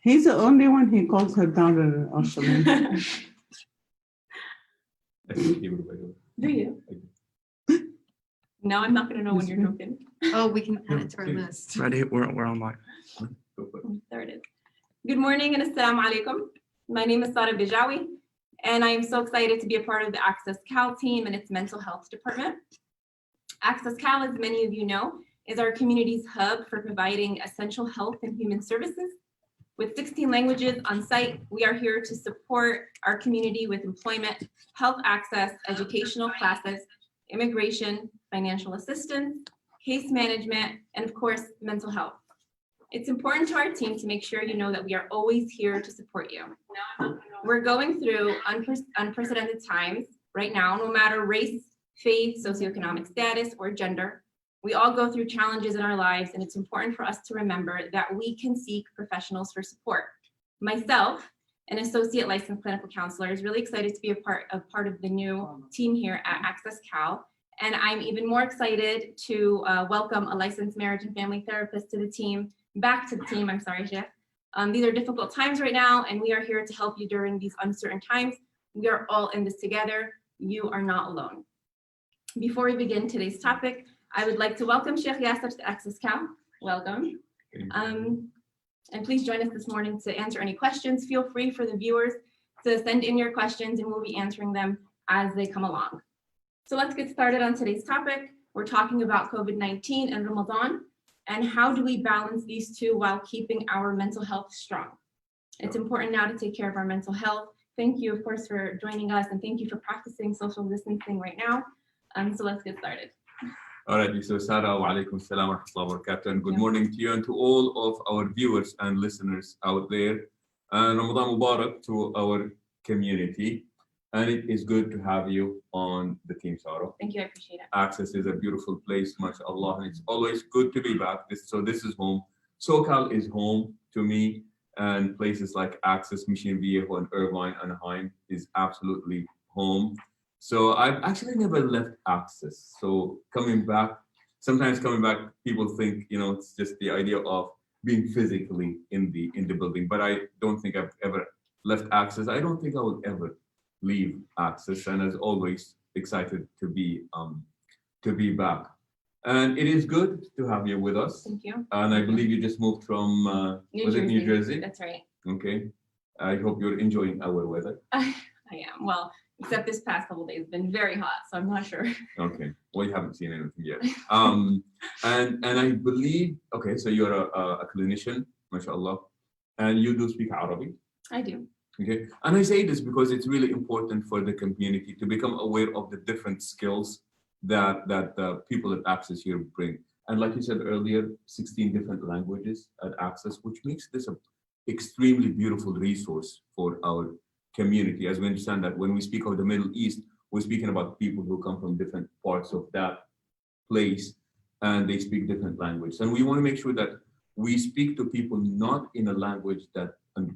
He's the only one he calls her daughter, actually. Do you? No, I'm not going to know when you're joking. Oh, we can add it to our list. Ready? We're online. There it is. Good morning and assalamu alaikum. My name is Sara Bijawi, and I am so excited to be a part of the AccessCal team and its mental health department. AccessCal, as many of you know, is our community's hub for providing essential health and human services. With 16 languages on site, we are here to support our community with employment, health access, educational classes, immigration, financial assistance, case management, and of course, mental health. It's important to our team to make sure you know that we are always here to support you. We're going through unprecedented times right now, no matter race, faith, socioeconomic status, or gender. We all go through challenges in our lives, and it's important for us to remember that we can seek professionals for support. Myself, an associate licensed clinical counselor, is really excited to be a part of the new team here at AccessCal. And I'm even more excited to welcome a licensed marriage and family therapist to the team, back to the team, I'm sorry, Chef. These are difficult times right now, and we are here to help you during these uncertain times. We are all in this together. You are not alone. Before we begin today's topic, I would like to welcome Sheikh Yasser to AccessCal. Welcome. And please join us this morning to answer any questions. Feel free for the viewers to send in your questions, and we'll be answering them as they come along. So let's get started on today's topic. We're talking about COVID-19 and Ramadan, and how do we balance these two while keeping our mental health strong? It's important now to take care of our mental health. Thank you, of course, for joining us, and thank you for practicing social distancing right now. So let's get started. All right, so Sarah, wa alaikum salam wa rahmatullahi wa barakatuh, and good morning to you and to all of our viewers and listeners out there. Ramadan Mubarak to our community, and it is good to have you on the team, Sarah. Thank you, I appreciate it. Access is a beautiful place, mashallah, and it's always good to be back. So this is home. SoCal is home to me, and places like Access, Mission Viejo, and Irvine, Anaheim is absolutely home. So I've actually never left Access. So sometimes coming back, people think, it's just the idea of being physically in the building, but I don't think I've ever left Access. I don't think I will ever leave Access, and as always, excited to be back. And it is good to have you with us. Thank you. And I believe you just moved from New Jersey? That's right. Okay. I hope you're enjoying our weather. I am. Well, except this past couple of days, it's been very hot, so I'm not sure. Okay. Well, you haven't seen anything yet. And I believe, okay, so you're a clinician, mashallah, and you do speak Arabic. I do. Okay. And I say this because it's really important for the community to become aware of the different skills that the people at Access here bring. And like you said earlier, 16 different languages at Access, which makes this an extremely beautiful resource for our community. As we understand that when we speak of the Middle East, we're speaking about people who come from different parts of that place, and they speak different languages. And we want to make sure that we speak to people not in a language that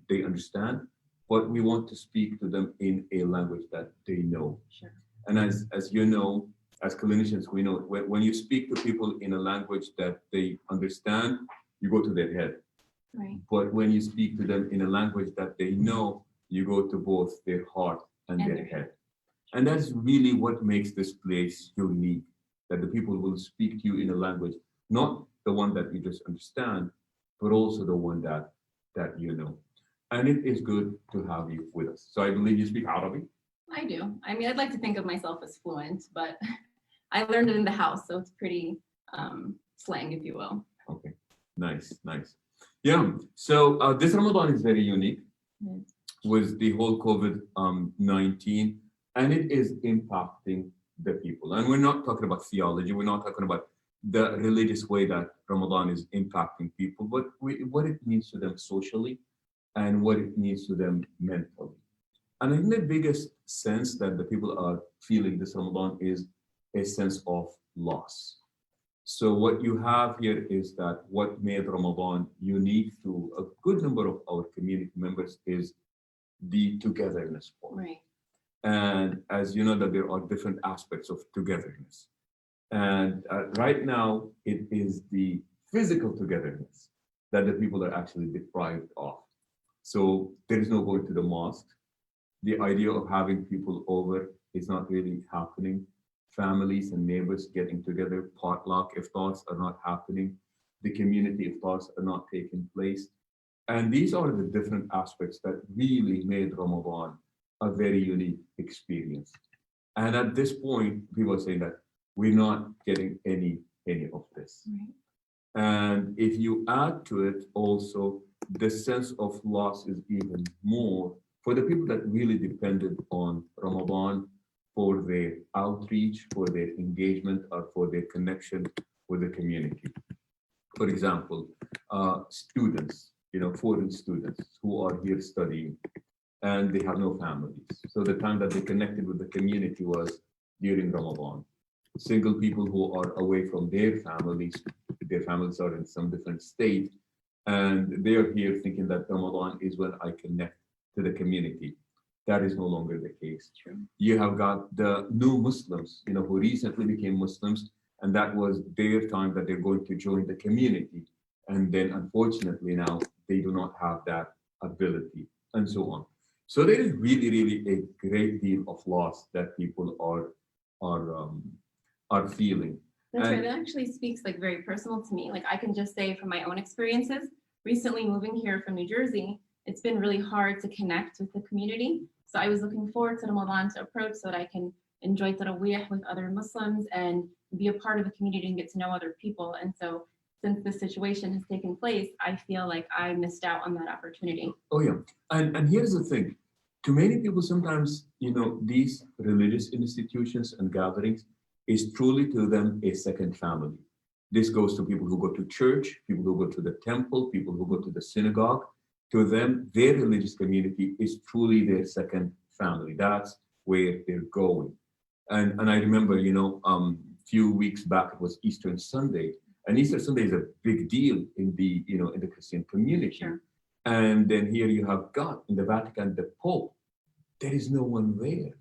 they understand, but we want to speak to them in a language that they know. Sure. And as you know, as clinicians, we know when you speak to people in a language that they understand, you go to their head. Right. But when you speak to them in a language that they know, you go to both their heart and their head. And that's really what makes this place unique, that the people will speak to you in a language, not the one that you just understand, but also the one that you know. And it is good to have you with us. So I believe you speak Arabic? I do. I mean, I'd like to think of myself as fluent, but I learned it in the house, so it's pretty slang, if you will. Okay, nice. Yeah, so this Ramadan is very unique with the whole COVID-19, and it is impacting the people. And we're not talking about theology, we're not talking about the religious way that Ramadan is impacting people, but what it means to them socially and what it means to them mentally. And I think the biggest sense that the people are feeling this Ramadan is a sense of loss. So what you have here is that what made Ramadan unique to a good number of our community members is the togetherness part. Right. And as you know, that there are different aspects of togetherness. And right now, it is the physical togetherness that the people are actually deprived of. So there is no going to the mosque. The idea of having people over is not really happening. Families and neighbors getting together, potluck iftars are not happening. The community iftars are not taking place. And these are the different aspects that really made Ramadan a very unique experience. And at this point, people are saying that we're not getting any of this. Right. And if you add to it also, the sense of loss is even more for the people that really depended on Ramadan for their outreach, for their engagement, or for their connection with the community. For example, students, foreign students who are here studying and they have no families. So the time that they connected with the community was during Ramadan. Single people who are away from their families are in some different state, and they are here thinking that Ramadan is when I connect to the community. That is no longer the case. True. You have got the new Muslims, who recently became Muslims, and that was their time that they're going to join the community. And then unfortunately now they do not have that ability, and so on. So there is really, really a great deal of loss that people are feeling. That's And- right. That actually speaks like very personal to me. Like I can just say from my own experiences, recently moving here from New Jersey, it's been really hard to connect with the community. So I was looking forward to Ramadan to approach so that I can enjoy Taraweeh with other Muslims and be a part of the community and get to know other people. And so since this situation has taken place, I feel like I missed out on that opportunity. Oh yeah, and here's the thing. To many people, sometimes these religious institutions and gatherings is truly to them a second family. This goes to people who go to church, people who go to the temple, people who go to the synagogue. To them, their religious community is truly their second family. That's where they're going. And I remember, few weeks back it was Easter Sunday, and Easter Sunday is a big deal in the in the Christian community. Sure. And then here you have God in the Vatican, the Pope. There is no one there.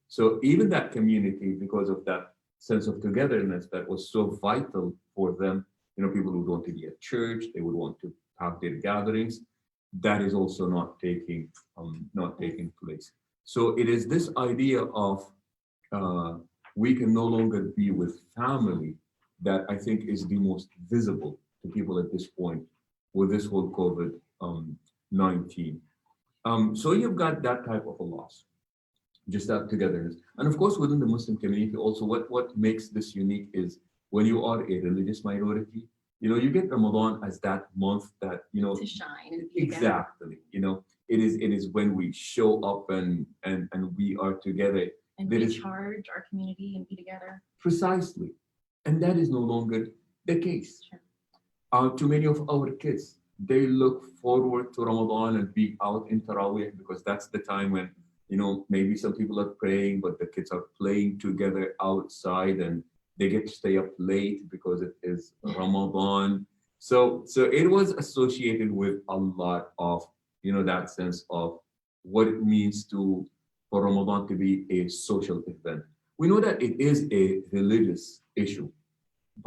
So even that community, because of that sense of togetherness that was so vital for them, people would want to be at church, they would want to have their gatherings. That is also not taking place. So it is this idea of we can no longer be with family that I think is the most visible to people at this point with this whole COVID-19. So you've got that type of a loss, just that togetherness. And of course, within the Muslim community also, what makes this unique is when you are a religious minority, you get Ramadan as that month that, To shine and be together. exactly, it is when we show up and we are together. And There is- recharge our community and be together. Precisely. And that is no longer the case. Sure. To many of our kids, they look forward to Ramadan and be out in Taraweeh because that's the time when, maybe some people are praying, but the kids are playing together outside and they get to stay up late because it is Ramadan. So it was associated with a lot of, that sense of what it means for Ramadan to be a social event. We know that it is a religious issue,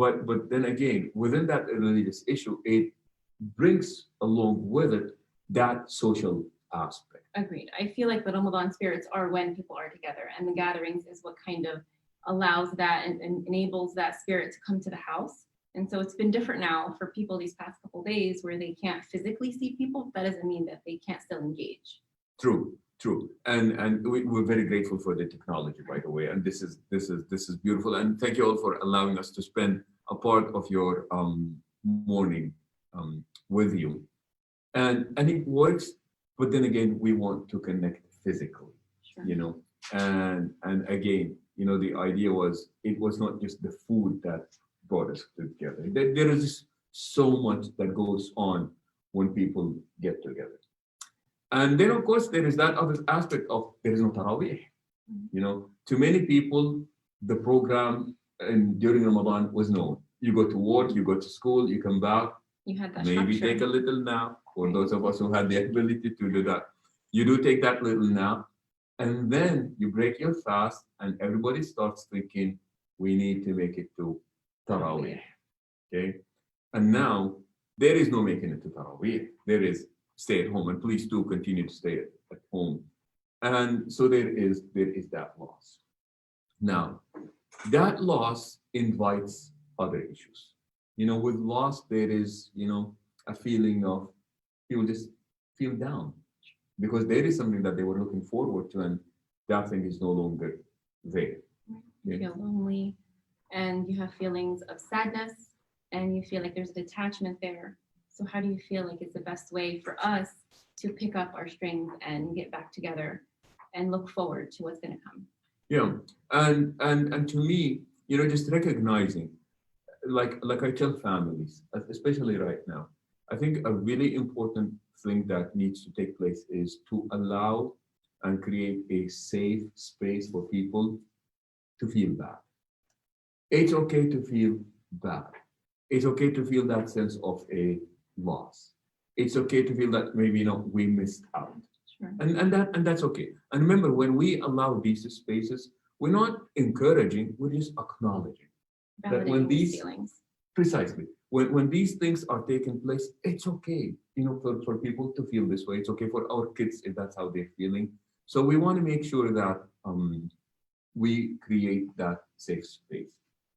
but then again, within that religious issue, it brings along with it that social aspect. Agreed. I feel like the Ramadan spirits are when people are together, and the gatherings is what kind of allows that and enables that spirit to come to the house. And so it's been different now for people these past couple of days where they can't physically see people. That doesn't mean that they can't still engage. True. And we're very grateful for the technology, by the way. And this is beautiful. And thank you all for allowing us to spend a part of your morning with you. And it works, but then again, we want to connect physically, Sure. And again, the idea was it was not just the food that brought us together. There is just so much that goes on when people get together. And then, of course, there is that other aspect of there is no Taraweeh. To many people, the program during Ramadan was known. You go to work, you go to school, you come back, You had that maybe structure. take a little nap. For those of us who had the ability to do that, you do take that little nap, and then you break your fast, and everybody starts thinking, we need to make it to Taraweeh. Okay? And now, there is no making it to Taraweeh. There is stay at home, and please do continue to stay at home. And so there is that loss. Now, that loss invites other issues. With loss, there is, a feeling of people just feel down because there is something that they were looking forward to, and that thing is no longer there. You feel lonely, and you have feelings of sadness, and you feel like there's a detachment there. So how do you feel like it's the best way for us to pick up our strings and get back together and look forward to what's going to come? Yeah, and to me, just recognizing, like I tell families, especially right now, I think a really important thing that needs to take place is to allow and create a safe space for people to feel bad. It's okay to feel bad. It's okay to feel that sense of a loss. It's okay to feel that maybe we missed out. Sure. And that's okay. And remember, when we allow these spaces, we're not encouraging, we're just acknowledging that when Validating these feelings. precisely when these things are taking place, it's okay, for people to feel this way. It's okay for our kids if that's how they're feeling. So we want to make sure that we create that safe space.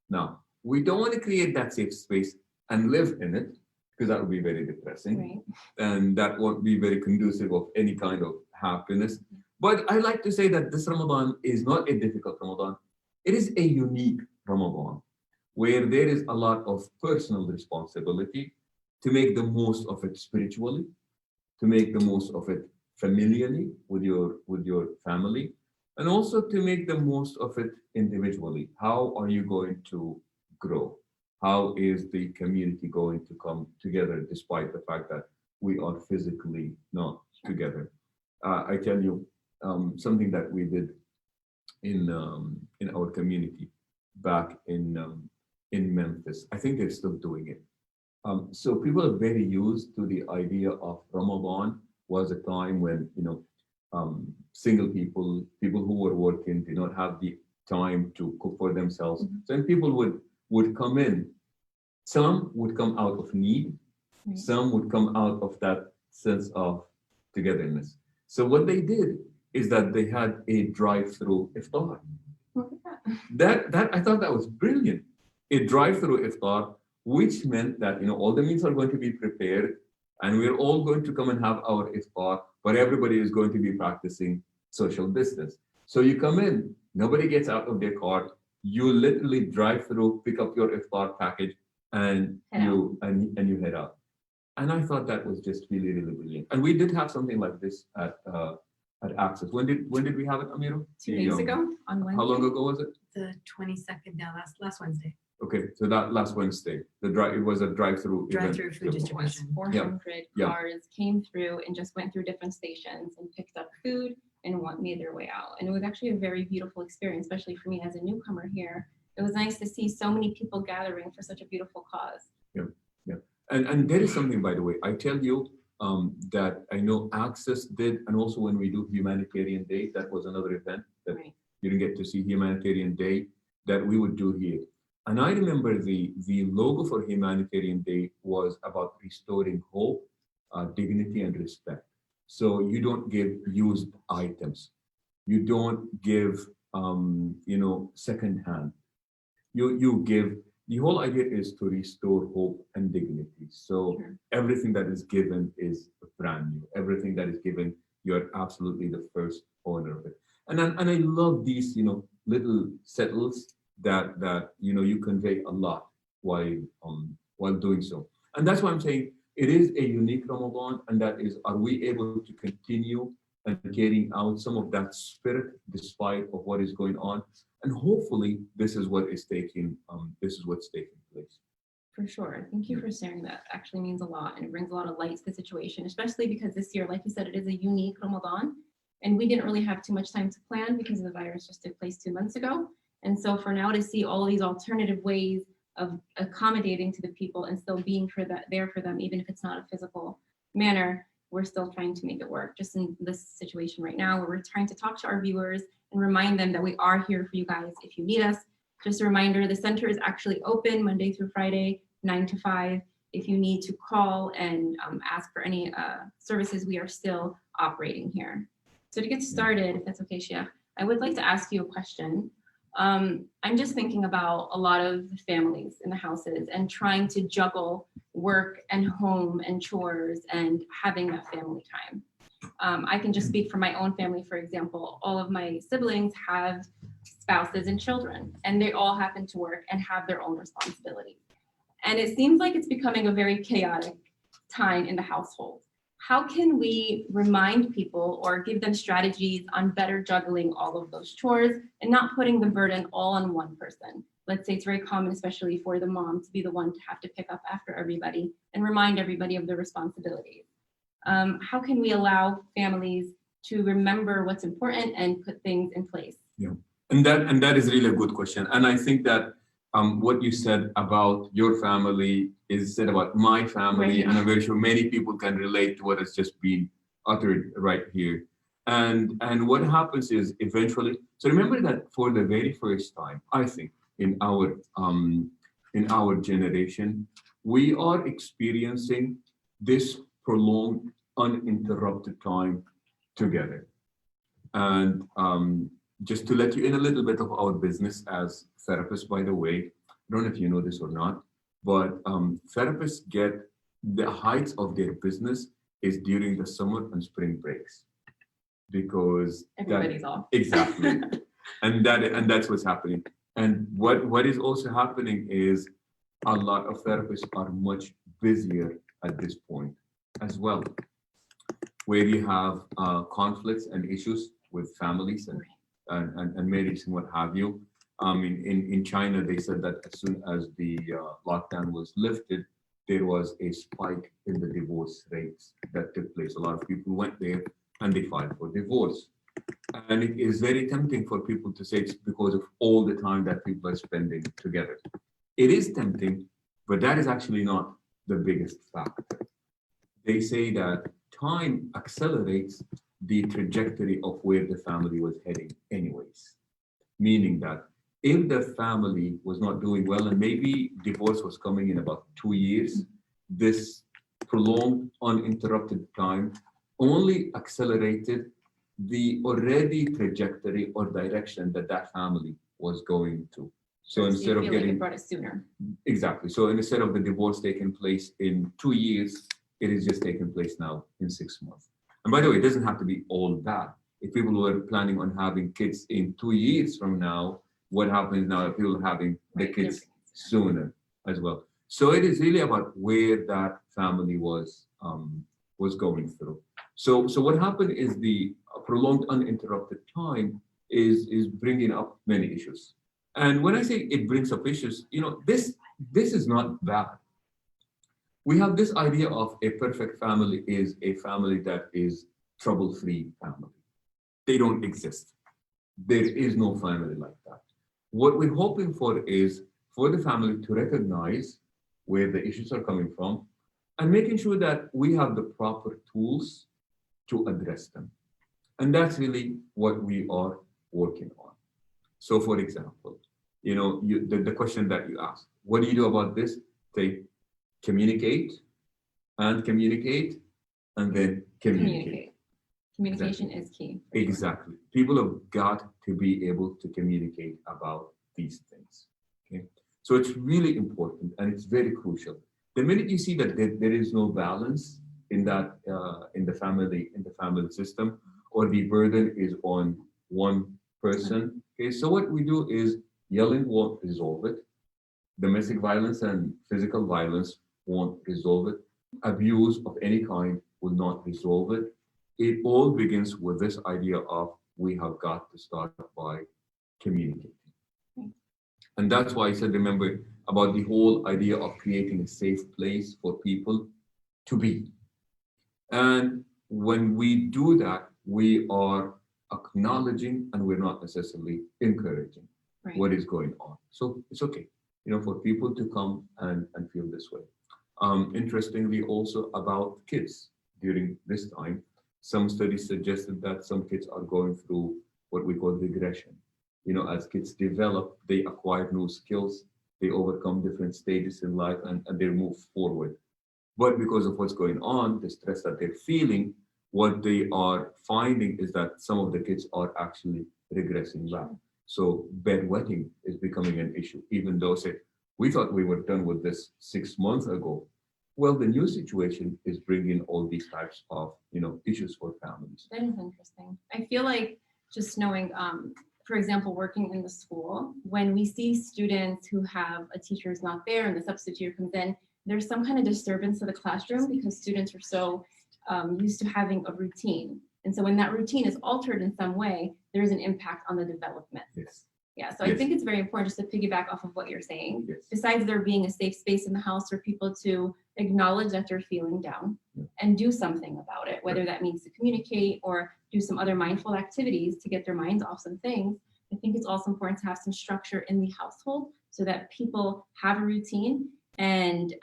Now, we don't want to create that safe space and live in it, because that would be very depressing. Right. And that won't be very conducive of any kind of happiness. But I like to say that this Ramadan is not a difficult Ramadan. It is a unique Ramadan, where there is a lot of personal responsibility to make the most of it spiritually, to make the most of it familially with your family, and also to make the most of it individually. How are you going to grow? How is the community going to come together despite the fact that we are physically not together? I tell you something that we did in our community back in Memphis. I think they're still doing it. So people are very used to the idea of Ramadan was a time when single people who were working did not have the time to cook for themselves. Mm-hmm. So people would come in. Some would come out of need. Right. Some would come out of that sense of togetherness. So what they did is that they had a drive-through iftar. Look at that. That I thought that was brilliant. A drive-through iftar, which meant that all the meals are going to be prepared, and we're all going to come and have our iftar, but everybody is going to be practicing social distance. So you come in, nobody gets out of their car. You literally drive through, pick up your iftar package, and you head out. And I thought that was just really, really brilliant. And we did have something like this at Access. When did we have it, Amira? 2 days ago on Wednesday. How long ago was it? The 22nd, now last Wednesday. Okay, so that last Wednesday, it was a drive-through event. Drive-through food distribution. 400 Yeah. cars came through and just went through different stations and picked up food and made their way out. And it was actually a very beautiful experience, especially for me as a newcomer here. It was nice to see so many people gathering for such a beautiful cause. And there is something, by the way, I tell you that I know Access did, and also when we do Humanitarian Day, that was another event that Right. you didn't get to see, Humanitarian Day, that we would do here. And I remember the logo for Humanitarian Day was about restoring hope, dignity, and respect. So you don't give used items. You don't give, secondhand. You give. The whole idea is to restore hope and dignity. So Sure. everything that is given is brand new. Everything that is given, you're absolutely the first owner of it. And I love these, little settles that you convey a lot while doing so. And that's why I'm saying it is a unique Ramadan, and that is, are we able to continue and carrying out some of that spirit despite of what is going on? And hopefully this is what's taking place. For sure. Thank you for sharing that. Actually means a lot, and it brings a lot of light to the situation, especially because this year, like you said, it is a unique Ramadan, and we didn't really have too much time to plan because the virus just took place 2 months ago. And so for now to see all these alternative ways of accommodating to the people and still being there for them, even if it's not a physical manner, we're still trying to make it work. Just in this situation right now, where we're trying to talk to our viewers and remind them that we are here for you guys if you need us. Just a reminder, the center is actually open Monday through Friday, 9 to 5. If you need to call and ask for any services, we are still operating here. So to get started, if that's okay, Shia, I would like to ask you a question. I'm just thinking about a lot of families in the houses and trying to juggle work and home and chores and having that family time. I can just speak for my own family, for example. All of my siblings have spouses and children, and they all happen to work and have their own responsibilities. And it seems like it's becoming a very chaotic time in the household. How can we remind people or give them strategies on better juggling all of those chores and not putting the burden all on one person? Let's say it's very common, especially for the mom, to be the one to have to pick up after everybody and remind everybody of their responsibilities. How can we allow families to remember what's important and put things in place? Yeah, and that is really a good question. And I think that what you said about your family is said about my family, Right. and I'm very sure many people can relate to what has just been uttered right here. And what happens is eventually, so remember that for the very first time, I think in our generation, we are experiencing this prolonged, uninterrupted time together. And just to let you in a little bit of our business as therapists, by the way, I don't know if you know this or not, but therapists get the heights of their business is during the summer and spring breaks, because Everybody's off. exactly, and that's what's happening. And what is also happening is a lot of therapists are much busier at this point as well, where you have conflicts and issues with families and marriage and what have you. In China, they said that as soon as the lockdown was lifted, there was a spike in the divorce rates that took place. A lot of people went there and they filed for divorce. And it is very tempting for people to say it's because of all the time that people are spending together. It is tempting, but that is actually not the biggest factor. They say that time accelerates the trajectory of where the family was heading anyways. Meaning that if the family was not doing well and maybe divorce was coming in about 2 years, this prolonged, uninterrupted time only accelerated the already trajectory or direction that that family was going to. So instead of like getting it brought it sooner. exactly, so instead of the divorce taking place in 2 years, it is just taking place now in 6 months. And by the way, it doesn't have to be all that. If people were planning on having kids in 2 years from now, what happens now if people are having the kids sooner as well? So it is really about where that family was going through. So what happened is the prolonged uninterrupted time is bringing up many issues. And when I say it brings up issues, this is not bad. We have this idea of a perfect family is a family that is trouble-free family. They don't exist. There is no family like that. What we're hoping for is for the family to recognize where the issues are coming from and making sure that we have the proper tools to address them. And that's really what we are working on. So for example, the question that you asked, what do you do about this? Say, communicate, and then communicate. Communication is key. Exactly. People have got to be able to communicate about these things. Okay. So it's really important and it's very crucial. The minute you see that there is no balance in that in the family system, or the burden is on one person. Okay. So what we do is yelling won't resolve it. Domestic violence and physical violence won't resolve it. Abuse of any kind will not resolve it. It all begins with this idea of we have got to start by communicating. And that's why I said, remember about the whole idea of creating a safe place for people to be. And when we do that, we are acknowledging and we're not necessarily encouraging what is going on. So it's okay, for people to come and feel this way. Interestingly, also about kids during this time, some studies suggested that some kids are going through what we call regression. As kids develop, they acquire new skills they overcome different stages in life, and they move forward. But because of what's going on, the stress that they're feeling, what they are finding is that some of the kids are actually regressing back. So bedwetting is becoming an issue, even though say, we thought we were done with this 6 months ago. Well, the new situation is bringing all these types of, issues for families. That is interesting. I feel like just knowing, for example, working in the school, when we see students who have a teacher who's not there and the substitute comes in, there's some kind of disturbance to the classroom because students are so used to having a routine. And so when that routine is altered in some way, there's an impact on the development. Yes. Yeah, so I Yes. think it's very important just to piggyback off of what you're saying. Yes. Besides there being a safe space in the house for people to acknowledge that they're feeling down Yeah. and do something about it, whether that means to communicate or do some other mindful activities to get their minds off some things. I think it's also important to have some structure in the household so that people have a routine and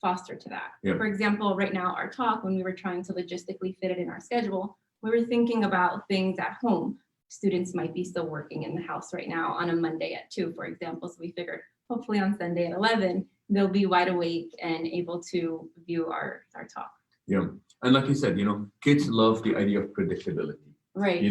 foster to that. Yeah. For example, right now, our talk, when we were trying to logistically fit it in our schedule, we were thinking about things at home. Students might be still working in the house right now on a Monday at 2, for example. So we figured hopefully on Sunday at 11, they'll be wide awake and able to view our talk. Yeah. And like you said, kids love the idea of predictability. Right.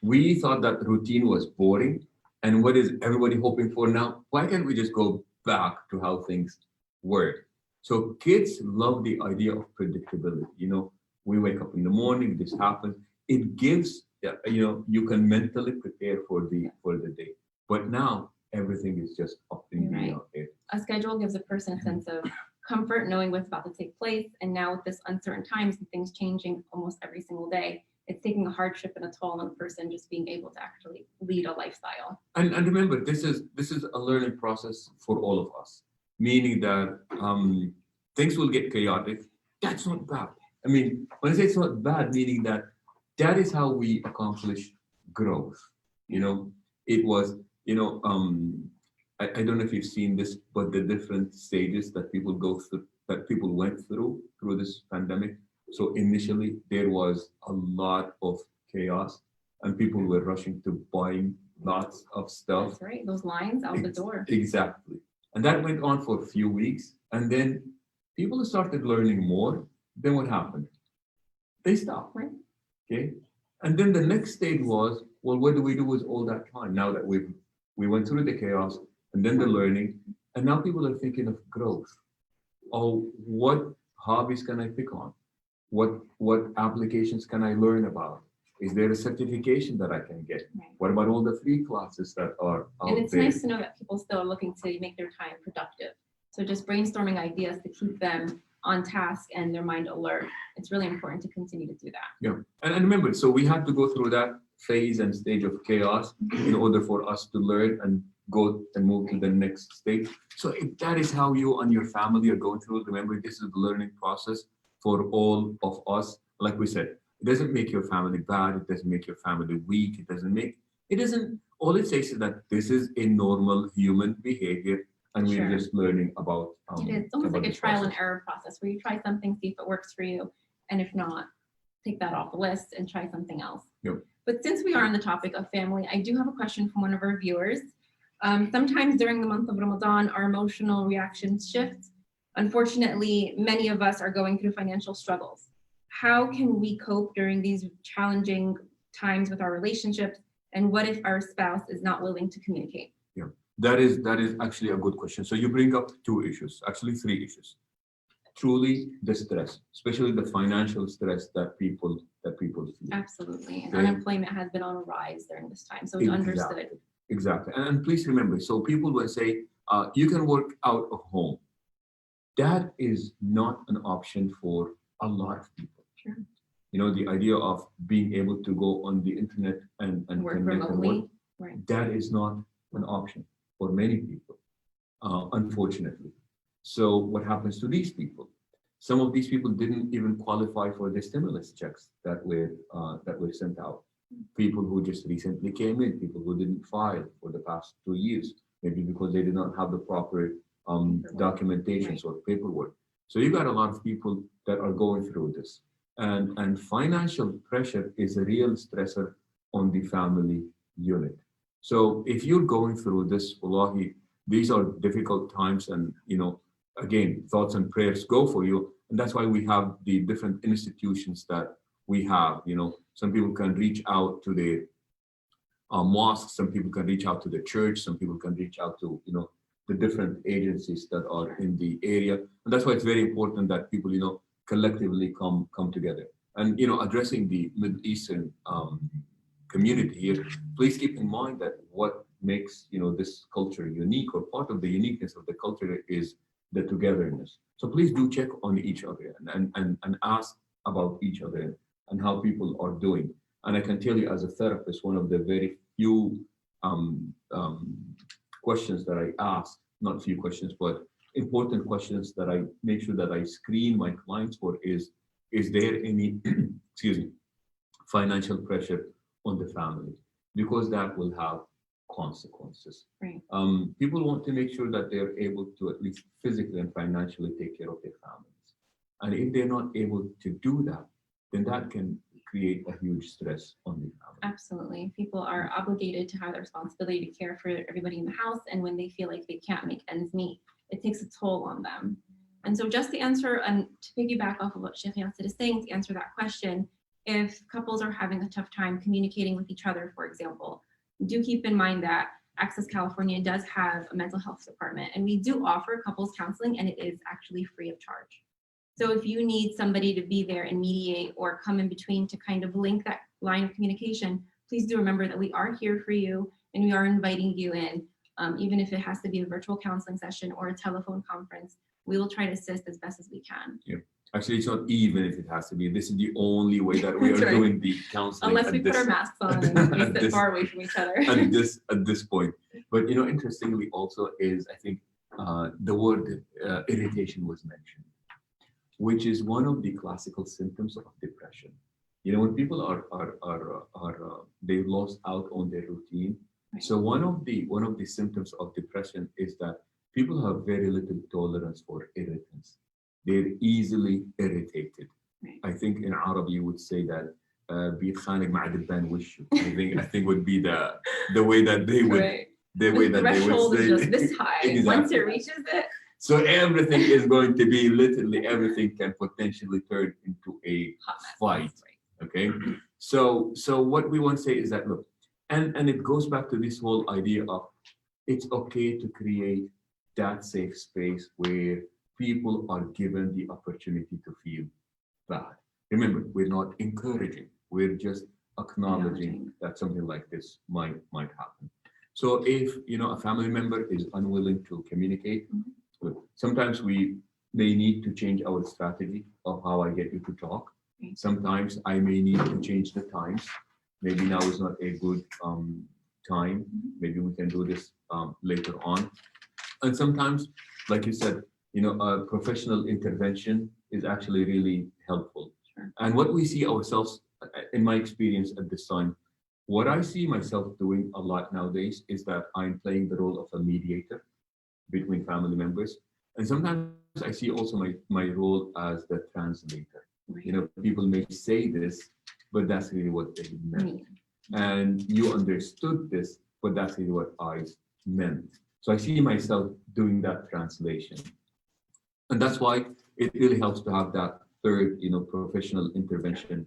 We thought that routine was boring. And what is everybody hoping for now? Why can't we just go back to how things were? So kids love the idea of predictability. We wake up in the morning, this happens. It gives, you can mentally prepare for the day. But now everything is just up in the Right. air. A schedule gives a person a sense of comfort knowing what's about to take place. And now with this uncertain times and things changing almost every single day, it's taking a hardship and a toll on the person just being able to actually lead a lifestyle. And remember, this is a learning process for all of us, meaning that things will get chaotic. That's not bad. I mean, when I say it's not bad, meaning that is how we accomplish growth. It was, I don't know if you've seen this, but the different stages that people go through, that people went through this pandemic. So initially there was a lot of chaos and people were rushing to buying lots of stuff. That's right. Those lines out the door. Exactly. And that went on for a few weeks. And then people started learning more. Then what happened? They stopped. Right. Okay. And then the next stage was, well, what do we do with all that time now that we went through the chaos and then the learning, and now people are thinking of growth. Oh, what hobbies can I pick on? What applications can I learn about? Is there a certification that I can get? Right. What about all the free classes that are out And it's there? nice to know that people still are looking to make their time productive. So just brainstorming ideas to keep them on task and their mind alert. It's really important to continue to do that. Yeah, and remember, so we had to go through that phase and stage of chaos in order for us to learn and go and move to the next stage. So if that is how you and your family are going through, remember, this is the learning process for all of us. Like we said, it doesn't make your family bad. It doesn't make your family weak. All it says is that this is a normal human behavior. And we're Sure. just learning about It is almost like a this trial and process. error process where you try something, see if it works for you. And if not, take that off the list and try something else. Yep. But since we are on the topic of family, I do have a question from one of our viewers. Sometimes during the month of Ramadan, our emotional reactions shift. Unfortunately, many of us are going through financial struggles. How can we cope during these challenging times with our relationships? And what if our spouse is not willing to communicate? That is actually a good question. So you bring up two issues, actually three issues. Truly the stress, especially the financial stress that people feel. Absolutely. And Okay. unemployment has been on a rise during this time. So it's understood. Exactly. And please remember, so people will say, you can work out of home. That is not an option for a lot of people. Sure. The idea of being able to go on the internet and Work connect and work, remotely. Right. that is not an option for many people, unfortunately. So what happens to these people? Some of these people didn't even qualify for the stimulus checks that were sent out. People who just recently came in, people who didn't file for the past 2 years, maybe because they did not have the proper documentations or paperwork. So you got a lot of people that are going through this. And financial pressure is a real stressor on the family unit. So if you're going through this, wallahi, these are difficult times, and again, thoughts and prayers go for you. And that's why we have the different institutions that we have. Some people can reach out to the mosques, some people can reach out to the church, some people can reach out to the different agencies that are in the area. And that's why it's very important that people collectively come together. And addressing the Middle Eastern community here, please keep in mind that what makes this culture unique, or part of the uniqueness of the culture, is the togetherness. So please do check on each other and ask about each other and how people are doing. And I can tell you, as a therapist, one of the very few questions that I ask, not few questions, but important questions that I make sure that I screen my clients for is there any excuse me, financial pressure on the family? Because that will have consequences. Right. People want to make sure that they're able to at least physically and financially take care of their families. And if they're not able to do that, then that can create a huge stress on the family. Absolutely. People are obligated to have the responsibility to care for everybody in the house. And when they feel like they can't make ends meet, it takes a toll on them. And so just to answer and to piggyback off of what Sheikh Yasser is saying, to answer that question, if couples are having a tough time communicating with each other, for example, do keep in mind that Access California does have a mental health department, and we do offer couples counseling, and it is actually free of charge. So if you need somebody to be there and mediate or come in between to kind of link that line of communication, please do remember that we are here for you and we are inviting you in, even if it has to be a virtual counseling session or a telephone conference. We will try to assist as best as we can. Yeah. Actually, it's not even if it has to be. This is the only way that we are That's right. doing the counseling. Unless we put our masks on and we sit far away from each other. at this point. But interestingly also is, I think the word irritation was mentioned, which is one of the classical symptoms of depression. When people are they've lost out on their routine. Right. So one of the symptoms of depression is that people have very little tolerance for irritants. They're easily irritated. Right. I think in Arabic you would say that بيتخانق مع دبان وشه. I think would be the way that they would Right. the way that they would threshold say. is just this high. Exactly. Once it reaches it, So everything is going to be literally everything can potentially turn into a hot mess. fight. Right. Okay. So what we want to say is that, look, and it goes back to this whole idea of it's okay to create that safe space where people are given the opportunity to feel bad. Remember, we're not encouraging, we're just acknowledging that something like this might happen. So if a family member is unwilling to communicate, sometimes we may need to change our strategy of how I get you to talk. Sometimes I may need to change the times. Maybe now is not a good time. Maybe we can do this later on. And sometimes, like you said, a professional intervention is actually really helpful. Sure. And what we see ourselves, in my experience at this time, what I see myself doing a lot nowadays is that I'm playing the role of a mediator between family members. And sometimes I see also my role as the translator. Right. People may say this, but that's really what they meant. And you understood this, but that's really what I meant. So I see myself doing that translation. And that's why it really helps to have that third, professional intervention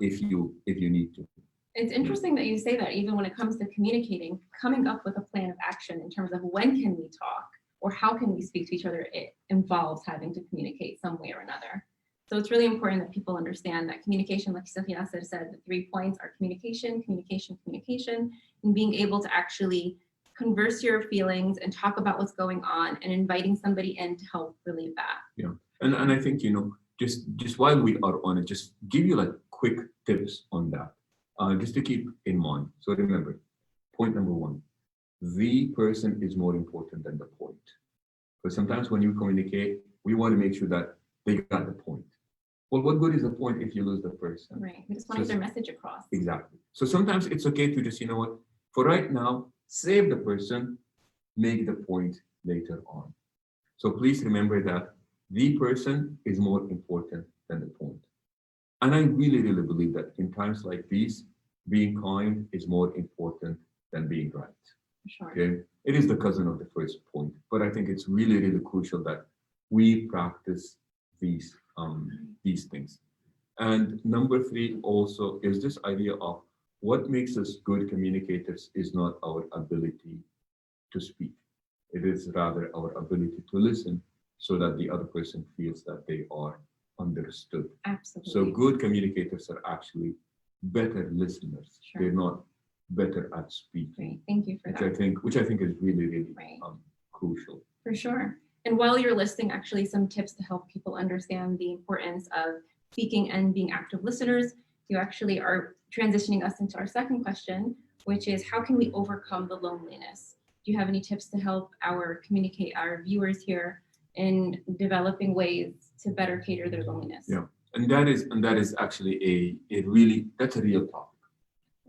if you need to. It's interesting that you say that, even when it comes to communicating, coming up with a plan of action in terms of when can we talk or how can we speak to each other, it involves having to communicate some way or another. So it's really important that people understand that communication, like Sheikh Yasser said, the 3 points are communication, communication, communication, and being able to actually converse your feelings and talk about what's going on and inviting somebody in to help relieve that. Yeah, and I think, just while we are on it, just give you like quick tips on that, just to keep in mind. So remember, point number 1, the person is more important than the point. Because sometimes when you communicate, we want to make sure that they got the point. Well, what good is the point if you lose the person? Right. We just want to get their message across. Exactly. So sometimes it's okay to just, for right now, save the person, make the point later on. So please remember that the person is more important than the point. And I really, really believe that in times like these, being kind is more important than being right. Sure. Okay, it is the cousin of the first point, but I think it's really, really crucial that we practice these things. And number three also is this idea of what makes us good communicators is not our ability to speak. It is rather our ability to listen so that the other person feels that they are understood. Absolutely. So good communicators are actually better listeners. Sure. They're not better at speaking, Great. Thank you for which that. I think is really, really Right. crucial. For sure. And while you're listing actually some tips to help people understand the importance of speaking and being active listeners, you actually are transitioning us into our second question, which is how can we overcome the loneliness? Do you have any tips to help our viewers here in developing ways to better cater their loneliness? Yeah. And that is actually that's a real topic.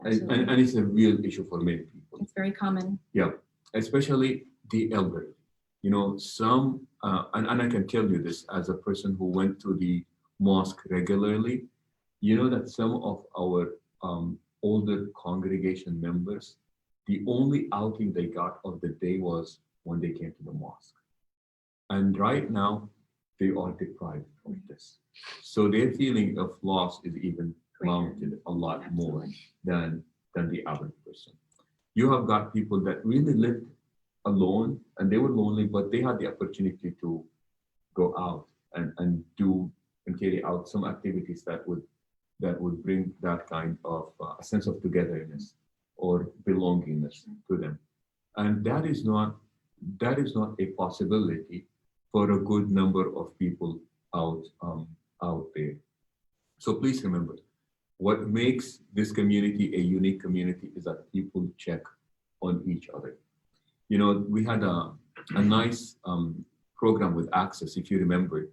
Absolutely. And it's a real issue for many people. It's very common. Yeah, especially the elderly. You know, some, and I can tell you this as a person who went to the mosque regularly, you know that some of our older congregation members, the only outing they got of the day was when they came to the mosque. And right now, they are deprived of this. So their feeling of loss is even mounted a lot more than the average person. You have got people that really lived alone and they were lonely, but they had the opportunity to go out and do and carry out some activities that would bring that kind of a sense of togetherness or belongingness to them. And that is not a possibility for a good number of people out there. So please remember, what makes this community a unique community is that people check on each other. You know, we had a nice program with Access, if you remember,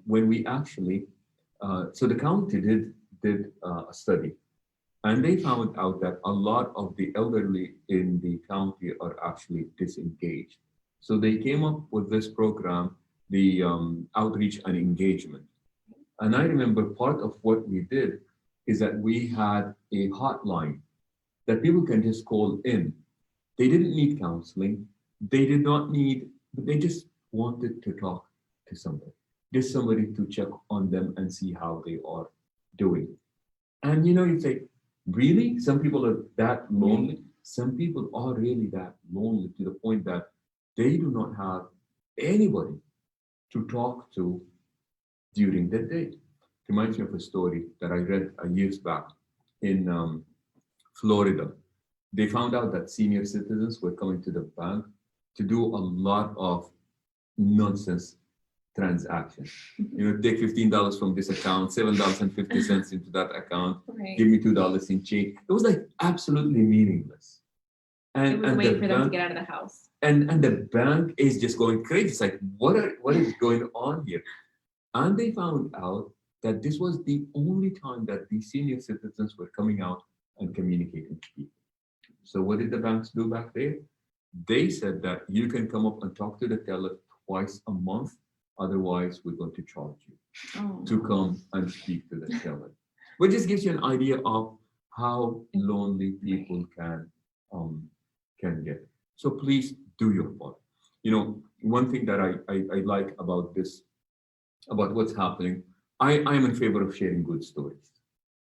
when we actually, so the county did a study, and they found out that a lot of the elderly in the county are actually disengaged. So they came up with this program, the outreach and engagement. And I remember part of what we did is that we had a hotline that people can just call in. They didn't need counseling. They did not need, but they just wanted to talk to somebody, just somebody to check on them and see how they are doing. And you know, you say, really? Some people are that lonely? Some people are really that lonely to the point that they do not have anybody to talk to during the day. It reminds me of a story that I read years back in Florida. They found out that senior citizens were coming to the bank to do a lot of nonsense transactions. You know, take $15 from this account, $7.50 into that account, Right. give me $2 in change. It was like absolutely meaningless. It was a way the for them to bank- get out of the house. and the bank is just going crazy. It's like, what is going on here? And they found out that this was the only time that the senior citizens were coming out and communicating to people. So what did the banks do back there? They said that you can come up and talk to the teller twice a month. Otherwise, we're going to charge you to come and speak to the teller. But just gives you an idea of how lonely people can get. So please do your part. You know, one thing that I like about this, about what's happening, I am in favor of sharing good stories.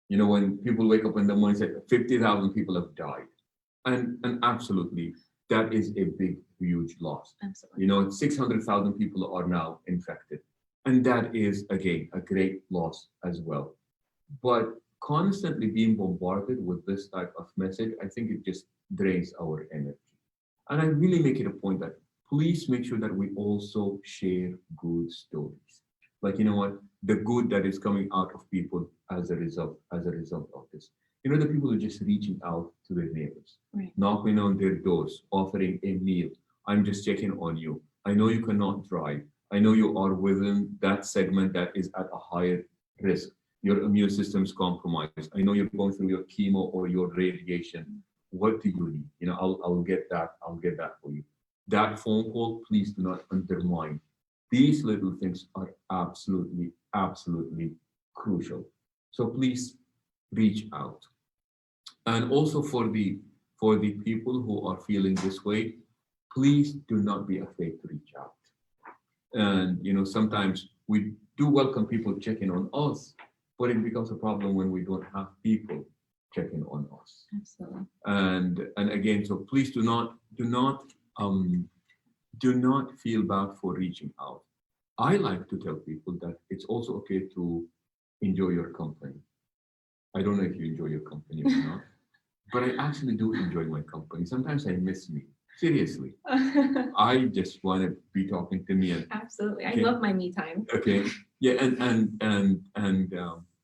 You know, when people wake up in the morning and say 50,000 people have died, and absolutely, that is a big, huge loss. Absolutely. You know, 600,000 people are now infected. And that is, again, a great loss as well. But constantly being bombarded with this type of message, I think it just drains our energy. And I really make it a point that please make sure that we also share good stories. Like, you know what, the good that is coming out of people as a result of this. You know, the people are just reaching out to their neighbors, Right. knocking on their doors, offering a meal. I'm just checking on you. I know you cannot drive. I know you are within that segment that is at a higher risk. Your immune system is compromised. I know you're going through your chemo or your radiation. What do you need? You know, I'll get that. I'll get that for you. That phone call, please do not undermine. These little things are absolutely, absolutely crucial. So please reach out. And also for the for the people who are feeling this way, please do not be afraid to reach out. And sometimes we do welcome people checking on us, but it becomes a problem when we don't have people checking on us. Absolutely. And again, so please do not feel bad for reaching out. I like to tell people that it's also okay to enjoy your company. I don't know if you enjoy your company or not, but I actually do enjoy my company. Sometimes I miss me. Seriously, I just want to be talking to me. And Absolutely. I Okay. love my me time. okay, yeah, and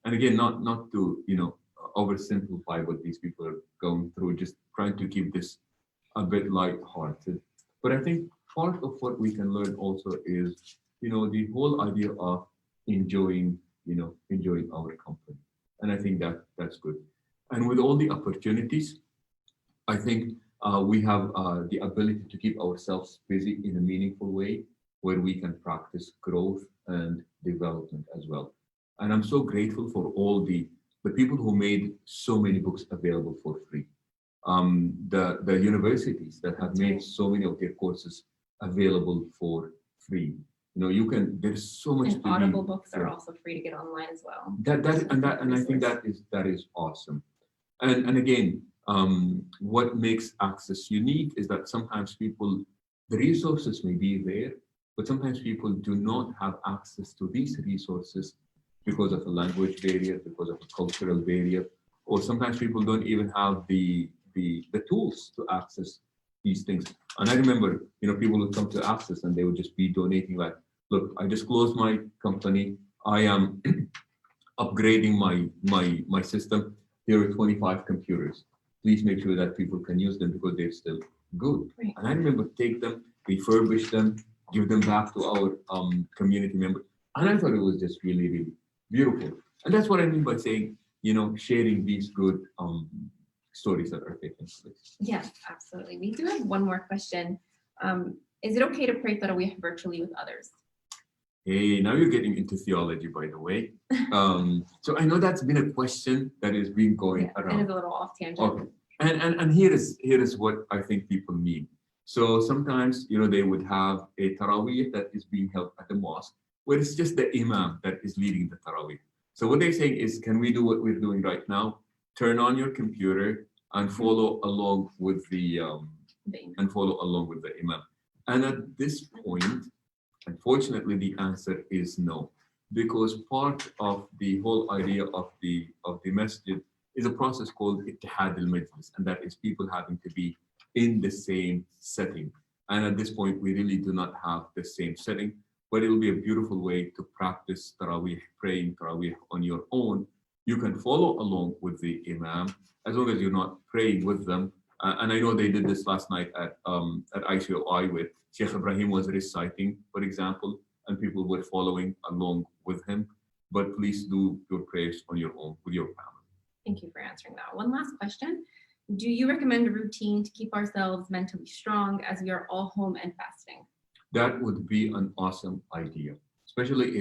again, not to oversimplify what these people are going through. Just trying to keep this a bit lighthearted. But I think part of what we can learn also is, the whole idea of enjoying our company. And I think that's good. And with all the opportunities, I think we have the ability to keep ourselves busy in a meaningful way where we can practice growth and development as well. And I'm so grateful for all the people who made so many books available for free. The universities that have made so many of their courses available for free. There's so much And to Audible read. books are Yeah. also free to get online as well. And I think that is awesome. And again, what makes Access unique is that sometimes the resources may be there, but sometimes people do not have access to these resources because of a language barrier, because of a cultural barrier, or sometimes people don't even have the tools to access these things. And I remember, people would come to Access and they would just be donating like, look, I just closed my company. I am upgrading my system. Here are 25 computers. Please make sure that people can use them because they're still good. Right. And I remember take them, refurbish them, give them back to our community members. And I thought it was just really, really beautiful. And that's what I mean by saying, sharing these good stories that are taking place. Yes, absolutely. We do have one more question. Is it okay to pray Tarawih virtually with others? Hey, now you're getting into theology, by the way. So I know that's been a question that has been going Yeah, around. it is a little off tangent. Okay. And here is what I think people mean. So sometimes, they would have a Taraweeh that is being held at the mosque, where it's just the imam that is leading the Taraweeh. So what they're saying is, can we do what we're doing right now? Turn on your computer and follow along with the imam. And at this point, unfortunately, the answer is no, because part of the whole idea of the masjid is a process called Ittihad al-Majlis, and that is people having to be in the same setting. And at this point, we really do not have the same setting, but it will be a beautiful way to practice Taraweeh, praying Taraweeh on your own. You can follow along with the imam as long as you're not praying with them. And I know they did this last night at ICOI with Sheikh Ibrahim was reciting, for example, and people were following along with him. But please do your prayers on your own with your family. Thank you for answering that. One last question. Do you recommend a routine to keep ourselves mentally strong as we are all home and fasting? That would be an awesome idea, especially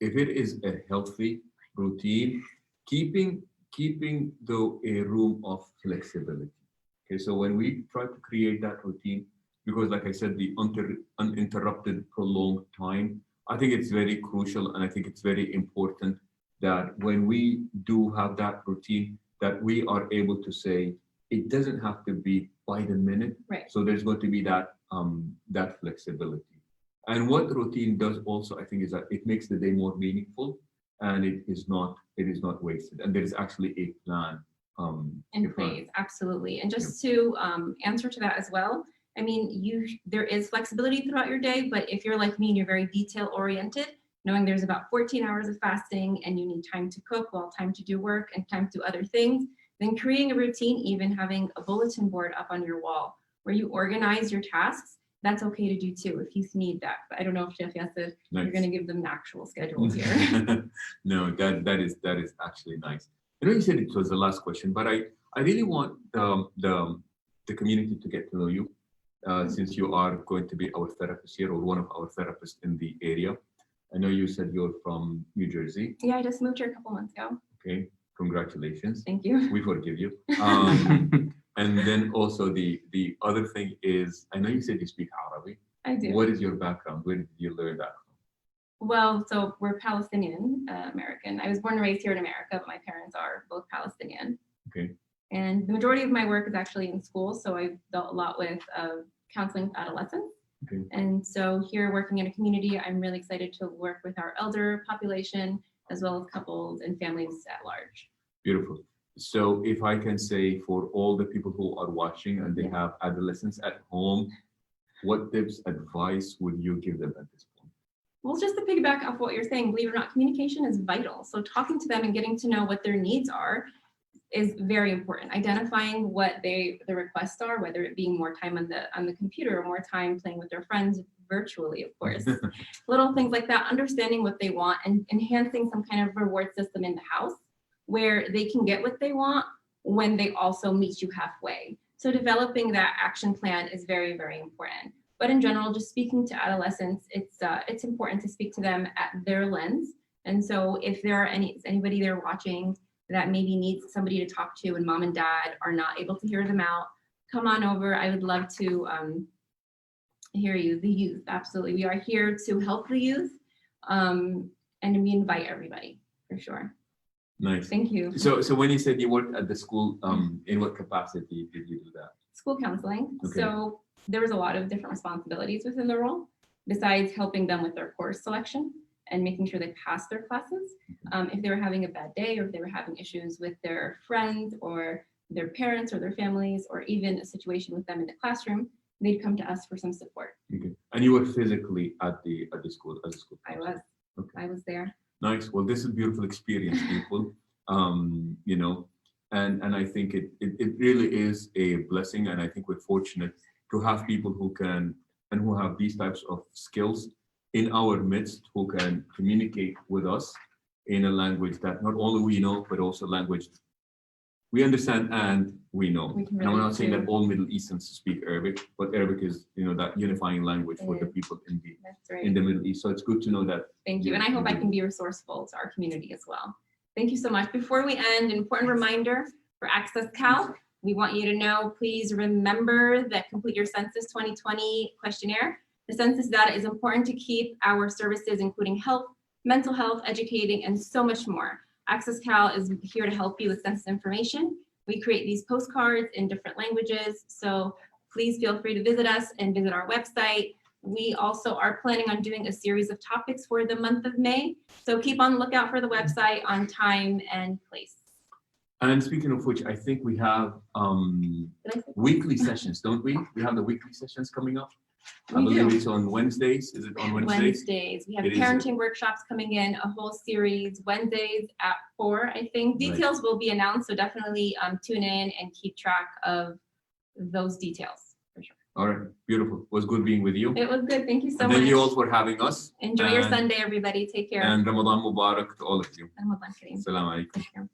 if it is a healthy routine, keeping a room of flexibility. Okay, so when we try to create that routine, because like I said, the uninterrupted prolonged time, I think it's very crucial, and I think it's very important that when we do have that routine, that we are able to say it doesn't have to be by the minute. Right. So there's going to be that flexibility. And what routine does also, I think, is that it makes the day more meaningful, and it is not wasted. And there is actually a plan. In place, absolutely. And just to answer to that as well, I mean, there is flexibility throughout your day, but if you're like me and you're very detail oriented, knowing there's about 14 hours of fasting and you need time to cook, while time to do work and time to do other things, then creating a routine, even having a bulletin board up on your wall where you organize your tasks, that's okay to do too if you need that. But I don't know if Sheikh Yasser, Nice. you're going to give them actual schedules here. No, that is actually nice. I know you said it was the last question, but I really want the community to get to know you, since you are going to be our therapist here, or one of our therapists in the area. I know you said you're from New Jersey. Yeah, I just moved here a couple months ago. Okay, congratulations. Thank you. We forgive you. And then also the other thing is, I know you said you speak Arabic. I do. What is your background? Where did you learn that from? Well, so we're Palestinian American. I was born and raised here in America, but my parents are both Palestinian. Okay. And the majority of my work is actually in school. So I've dealt a lot with counseling with adolescents. Okay. And so here working in a community, I'm really excited to work with our elder population, as well as couples and families at large. Beautiful. So if I can say for all the people who are watching and they have adolescents at home, what tips, advice would you give them at this point? Well, just to piggyback off what you're saying, believe it or not, communication is vital. So talking to them and getting to know what their needs are is very important. Identifying what the requests are, whether it being more time on the computer or more time playing with their friends virtually, of course. Little things like that, understanding what they want and enhancing some kind of reward system in the house where they can get what they want when they also meet you halfway. So developing that action plan is very, very important. But in general, just speaking to adolescents, it's important to speak to them at their lens. And so if there are anybody there watching that maybe needs somebody to talk to and mom and dad are not able to hear them out, come on over. I would love to hear you, the youth. Absolutely. We are here to help the youth and we invite everybody for sure. Nice. Thank you. So when you said you worked at the school, in what capacity did you do that? School counseling. Okay. So there was a lot of different responsibilities within the role, besides helping them with their course selection and making sure they pass their classes. If they were having a bad day or if they were having issues with their friends or their parents or their families, or even a situation with them in the classroom, they'd come to us for some support. Okay. And you were physically at the school as a school I counselor? was. Okay. I was there. Nice. Well, this is a beautiful experience, people. You know, and I think it really is a blessing, and I think we're fortunate to have people who can and who have these types of skills in our midst, who can communicate with us in a language that not only we know, but also language we understand and we know. We can And I'm relate not saying to. that all Middle Easterns speak Arabic, but Arabic is, you know, that unifying language for the It is. people in That's right. the Middle East. So it's good to know that. Thank you. And I hope I can be resourceful to our community as well. Thank you so much. Before we end, an important reminder for AccessCal. We want you to know, please remember that complete your Census 2020 questionnaire. The census data is important to keep our services, including health, mental health, educating, and so much more. AccessCal is here to help you with census information. We create these postcards in different languages, so please feel free to visit us and visit our website. We also are planning on doing a series of topics for the month of May, so keep on the lookout for the website on time and place. And speaking of which, I think we have Did I say- weekly sessions, don't we? We have the weekly sessions coming up. I We believe do. it's on Wednesdays. Is it on Wednesdays? Wednesdays. We have It is. parenting workshops coming in, a whole series, Wednesdays at 4, I think. Right. Details will be announced, so definitely tune in and keep track of those details, for sure. All right, beautiful. It was good being with you. It was good. Thank you so And much. thank you all for having us. Enjoy your and- Sunday, everybody. Take care. And Ramadan Mubarak to all of you. Ramadan Kareem. Assalamu alaikum. Take care.